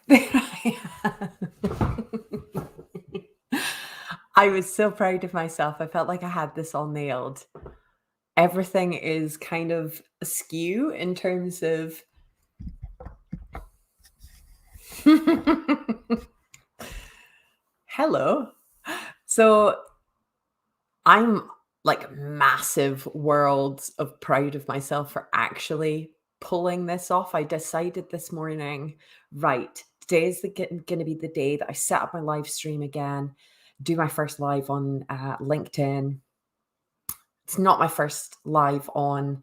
There I am. I was so proud of myself. I felt like I had this all nailed. Everything is kind of askew in terms of hello. So I'm like massive worlds of proud of myself for actually pulling this off. I decided this morning, right, today is going to be the day that I set up my live stream again, do my first live on LinkedIn. It's not my first live on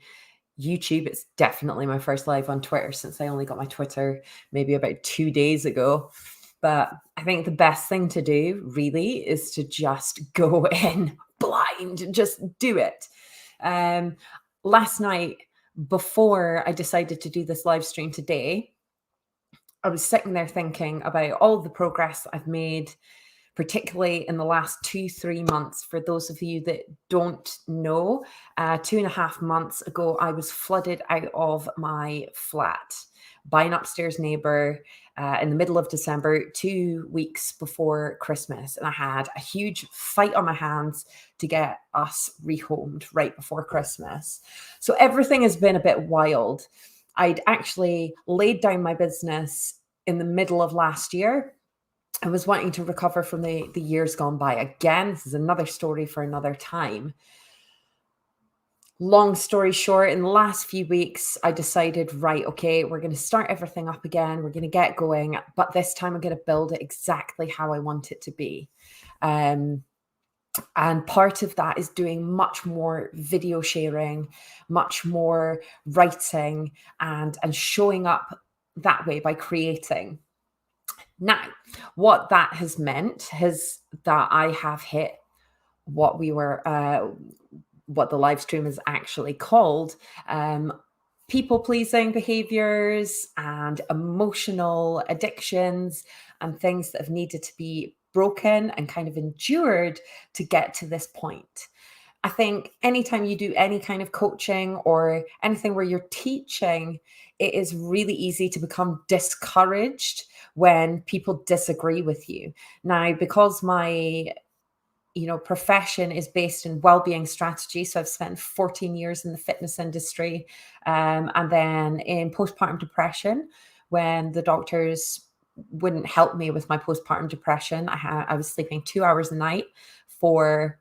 YouTube. It's definitely my first live on Twitter since I only got my Twitter maybe about 2 days ago. But I think the best thing to do really is to just go in blind, just do it. Um, Last night, before I decided to do this live stream today, I was sitting there thinking about all the progress I've made, particularly in the last 2, 3 months. For those of you that don't know, 2.5 months ago, I was flooded out of my flat by an upstairs neighbor in the middle of December, 2 weeks before Christmas. And I had a huge fight on my hands to get us rehomed right before Christmas. So everything has been a bit wild. I'd actually laid down my business in the middle of last year. I was wanting to recover from the years gone by. Again, this is another story for another time. Long story short, in the last few weeks, I decided, right, okay, we're going to start everything up again. We're going to get going, but this time I'm going to build it exactly how I want it to be. And part of that is doing much more video sharing, much more writing, and showing up that way by creating. Now, what that has meant is that I have hit what what the live stream is actually called, people pleasing behaviors and emotional addictions and things that have needed to be broken and kind of endured to get to this point. I think anytime you do any kind of coaching or anything where you're teaching, it is really easy to become discouraged when people disagree with you. Now, because my profession is based in well-being strategy, so I've spent 14 years in the fitness industry, and then in postpartum depression, when the doctors wouldn't help me with my postpartum depression, I was sleeping 2 hours a night for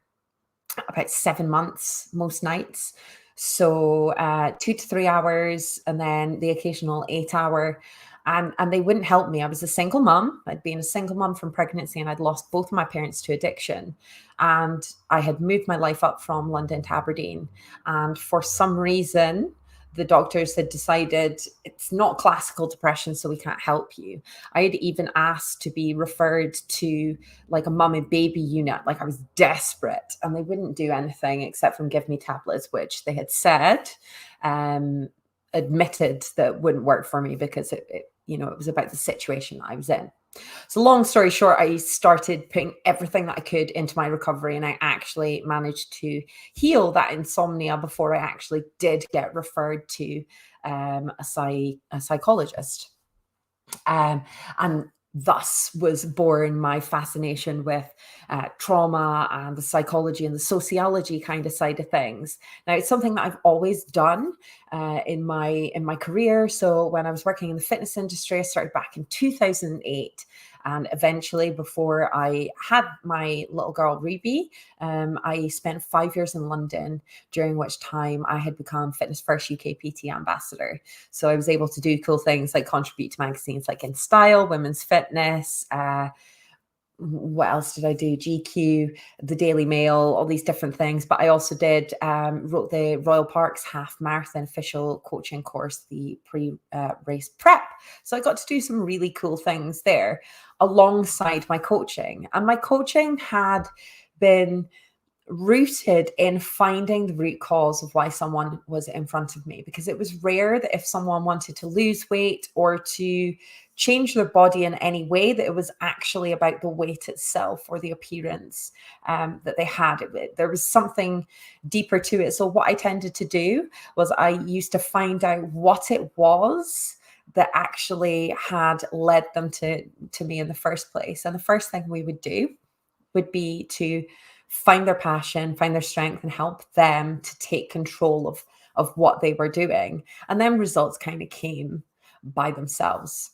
about 7 months most nights. So 2 to 3 hours, and then the occasional 8 hour. And they wouldn't help me. I was a single mom. I'd been a single mom from pregnancy, and I'd lost both of my parents to addiction. And I had moved my life up from London to Aberdeen. And for some reason, the doctors had decided it's not classical depression, so we can't help you. I had even asked to be referred to like a mum and baby unit. Like I was desperate, and they wouldn't do anything except from give me tablets, which they had said, admitted that wouldn't work for me because it was about the situation that I was in. So long story short, I started putting everything that I could into my recovery, and I actually managed to heal that insomnia before I actually did get referred to a psychologist. And thus was born my fascination with trauma and the psychology and the sociology kind of side of things. Now, it's something that I've always done in my career. So when I was working in the fitness industry, I started back in 2008. And eventually, before I had my little girl, Ruby, I spent 5 years in London, during which time I had become Fitness First UK PT ambassador. So I was able to do cool things like contribute to magazines like In Style, Women's Fitness, what else did I do? GQ, the Daily Mail, all these different things. But I also wrote the Royal Parks Half Marathon official coaching course, the pre-race prep. So I got to do some really cool things there alongside my coaching. And my coaching had been rooted in finding the root cause of why someone was in front of me, because it was rare that if someone wanted to lose weight or to change their body in any way, that it was actually about the weight itself or the appearance that they had. There was something deeper to it. So what I tended to do was I used to find out what it was that actually had led them to me in the first place. And the first thing we would do would be to find their passion, find their strength, and help them to take control of what they were doing. And then results kind of came by themselves.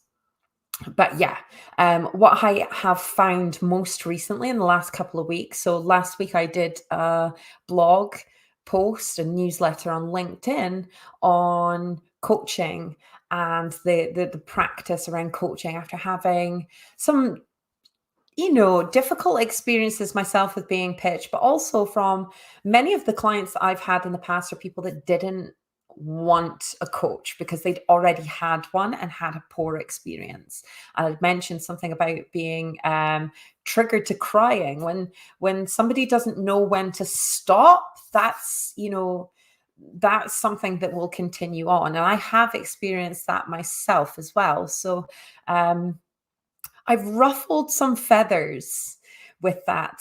But yeah, what I have found most recently in the last couple of weeks. So last week I did a blog post, a newsletter on LinkedIn on coaching and the practice around coaching after having some difficult experiences myself with being pitched, but also from many of the clients that I've had in the past are people that didn't want a coach because they'd already had one and had a poor experience. And I'd mentioned something about being triggered to crying when somebody doesn't know when to stop. That's something that will continue on, and I have experienced that myself as well. So I've ruffled some feathers with that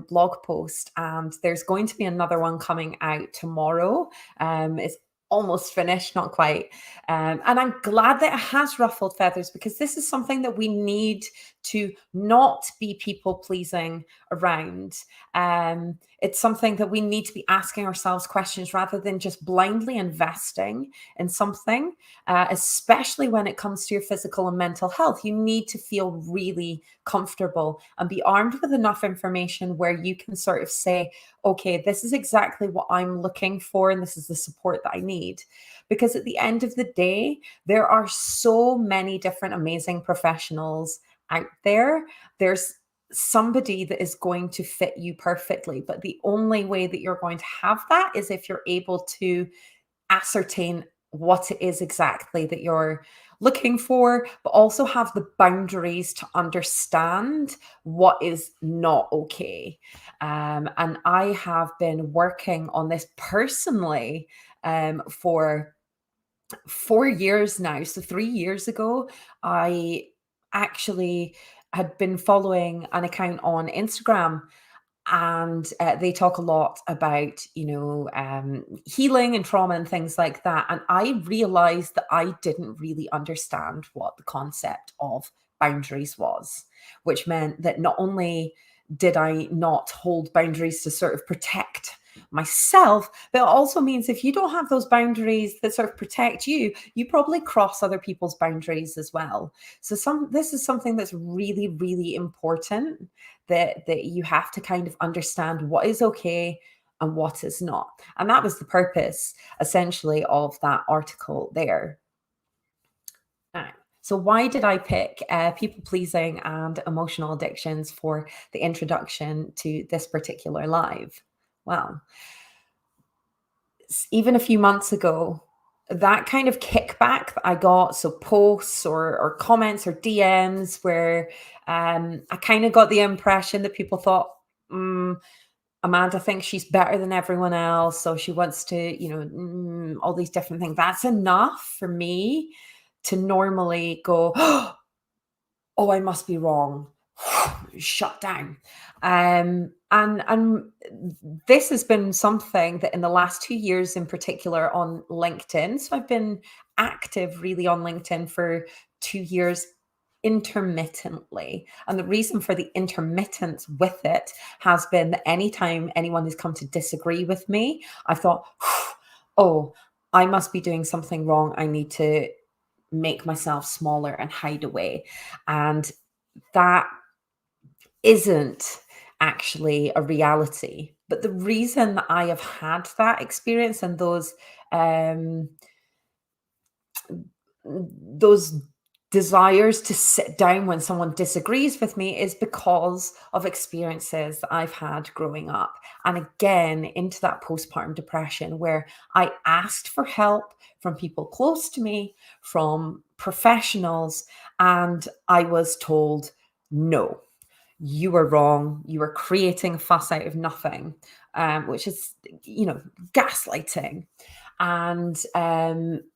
blog post, and there's going to be another one coming out tomorrow. It's almost finished, not quite. And I'm glad that it has ruffled feathers, because this is something that we need to not be people pleasing around. It's something that we need to be asking ourselves questions rather than just blindly investing in something, especially when it comes to your physical and mental health. You need to feel really comfortable and be armed with enough information where you can sort of say, okay, this is exactly what I'm looking for, and this is the support that I need. Because at the end of the day, there are so many different amazing professionals out there. There's somebody that is going to fit you perfectly, but the only way that you're going to have that is if you're able to ascertain what it is exactly that you're looking for, but also have the boundaries to understand what is not okay. And I have been working on this personally for 4 years now. So 3 years ago, I actually had been following an account on Instagram, and they talk a lot about healing and trauma and things like that. And I realized that I didn't really understand what the concept of boundaries was, which meant that not only did I not hold boundaries to sort of protect myself, but it also means if you don't have those boundaries that sort of protect you, you probably cross other people's boundaries as well. So this is something that's really, really important, that you have to kind of understand what is okay and what is not. And that was the purpose essentially of that article there. Now, so why did I pick people pleasing and emotional addictions for the introduction to this particular live? Well, even a few months ago, that kind of kickback that I got, so posts or comments or DMs where I kind of got the impression that people thought, Amanda thinks she's better than everyone else, so she wants to, all these different things. That's enough for me to normally go, oh, I must be wrong. Shut down. And this has been something that in the last 2 years in particular on LinkedIn. So I've been active really on LinkedIn for 2 years intermittently. And the reason for the intermittence with it has been that anytime anyone has come to disagree with me, I thought, oh, I must be doing something wrong. I need to make myself smaller and hide away. And that isn't actually a reality. But the reason that I have had that experience and those desires to sit down when someone disagrees with me is because of experiences that I've had growing up. And again, into that postpartum depression where I asked for help from people close to me, from professionals, and I was told, no, you were wrong. You were creating a fuss out of nothing, which is, gaslighting. And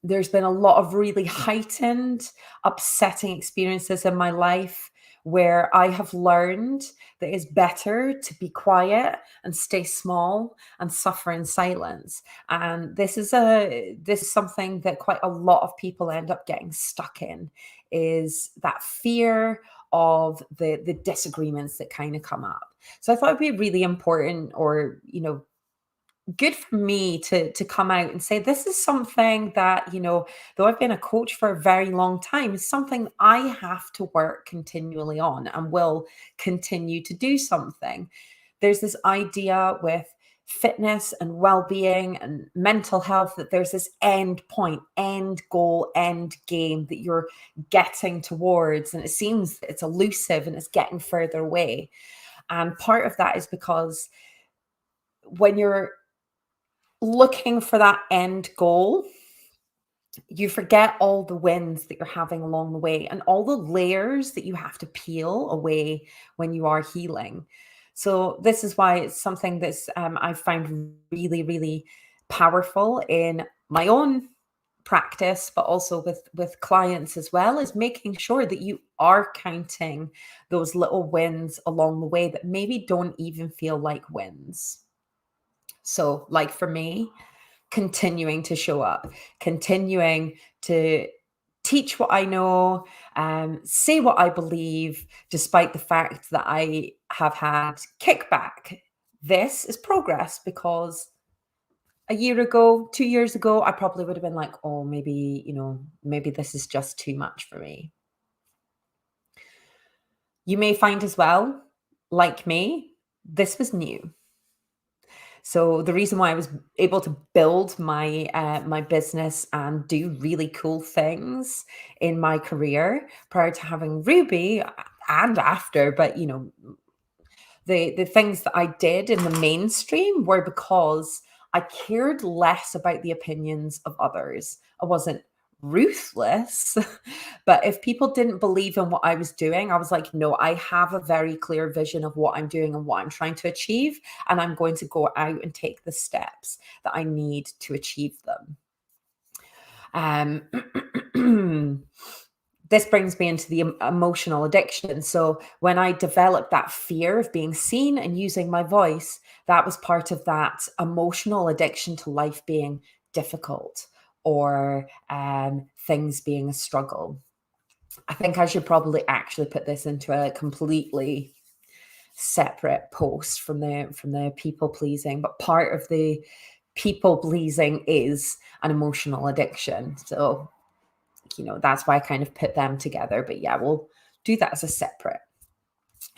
there's been a lot of really heightened, upsetting experiences in my life where I have learned that it's better to be quiet and stay small and suffer in silence. And this is something that quite a lot of people end up getting stuck in, is that fear of the disagreements that kind of come up. So I thought it'd be really important, or good for me to come out and say, this is something that, though I've been a coach for a very long time, is something I have to work continually on and will continue to do something. There's this idea with fitness and well-being and mental health that there's this end point, end goal, end game that you're getting towards, and it seems that it's elusive and it's getting further away. And part of that is because when you're looking for that end goal, you forget all the wins that you're having along the way and all the layers that you have to peel away when you are healing. So this is why it's something that's I found really, really powerful in my own practice, but also with clients as well, is making sure that you are counting those little wins along the way that maybe don't even feel like wins. So, like for me, continuing to show up, continuing to teach what I know, say what I believe, despite the fact that I have had kickback. This is progress, because a year ago, 2 years ago, I probably would have been like, oh, maybe this is just too much for me. You may find as well, like me, this was new. So the reason why I was able to build my business and do really cool things in my career prior to having Ruby, and after, but the things that I did in the mainstream were because I cared less about the opinions of others. I wasn't ruthless, but if people didn't believe in what I was doing, I was like, no, I have a very clear vision of what I'm doing and what I'm trying to achieve, and I'm going to go out and take the steps that I need to achieve them. This brings me into the emotional addiction. So when I developed that fear of being seen and using my voice, that was part of that emotional addiction to life being difficult, or things being a struggle. I think I should probably actually put this into a completely separate post from the people pleasing, but part of the people pleasing is an emotional addiction. So that's why I kind of put them together. But yeah, we'll do that as a separate.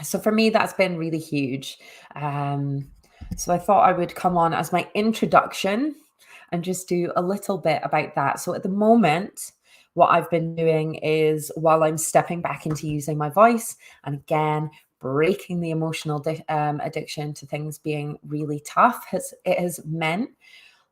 So for me, that's been really huge. So I thought I would come on as my introduction and just do a little bit about that. So at the moment, what I've been doing is, while I'm stepping back into using my voice, and again, breaking the emotional addiction to things being really tough, it has meant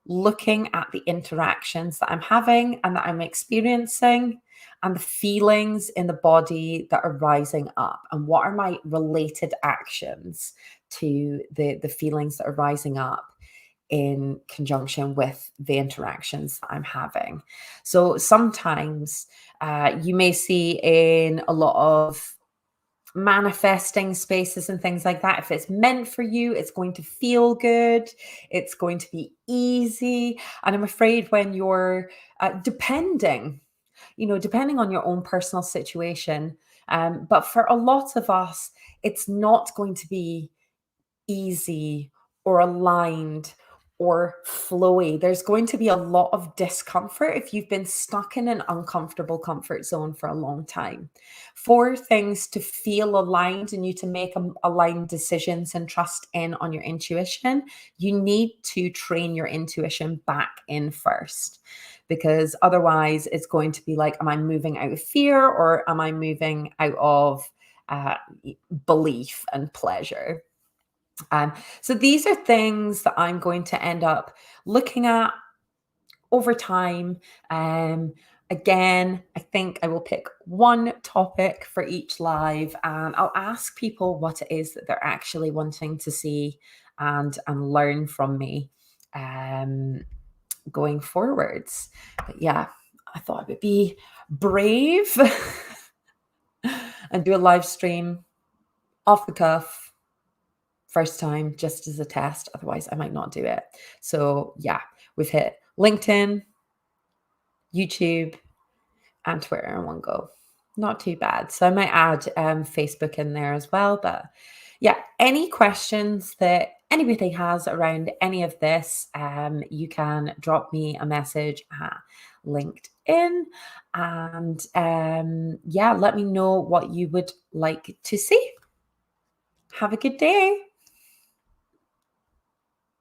looking at the interactions that I'm having and that I'm experiencing, and the feelings in the body that are rising up, and what are my related actions to the feelings that are rising up in conjunction with the interactions that I'm having. So sometimes you may see in a lot of manifesting spaces and things like that, if it's meant for you, it's going to feel good, it's going to be easy. And I'm afraid when you're depending on your own personal situation, but for a lot of us, it's not going to be easy or aligned or flowy. There's going to be a lot of discomfort if you've been stuck in an uncomfortable comfort zone for a long time. For things to feel aligned and you to make aligned decisions and trust in on your intuition, you need to train your intuition back in first, because otherwise it's going to be like, am I moving out of fear, or am I moving out of belief and pleasure? So these are things that I'm going to end up looking at over time. Again, I think I will pick one topic for each live, and I'll ask people what it is that they're actually wanting to see and learn from me going forwards. But yeah, I thought I would be brave and do a live stream off the cuff first time, just as a test. Otherwise, I might not do it. So yeah, we've hit LinkedIn, YouTube, and Twitter in one go. Not too bad. So I might add Facebook in there as well. But yeah, any questions that anybody has around any of this, you can drop me a message at LinkedIn. And yeah, let me know what you would like to see. Have a good day.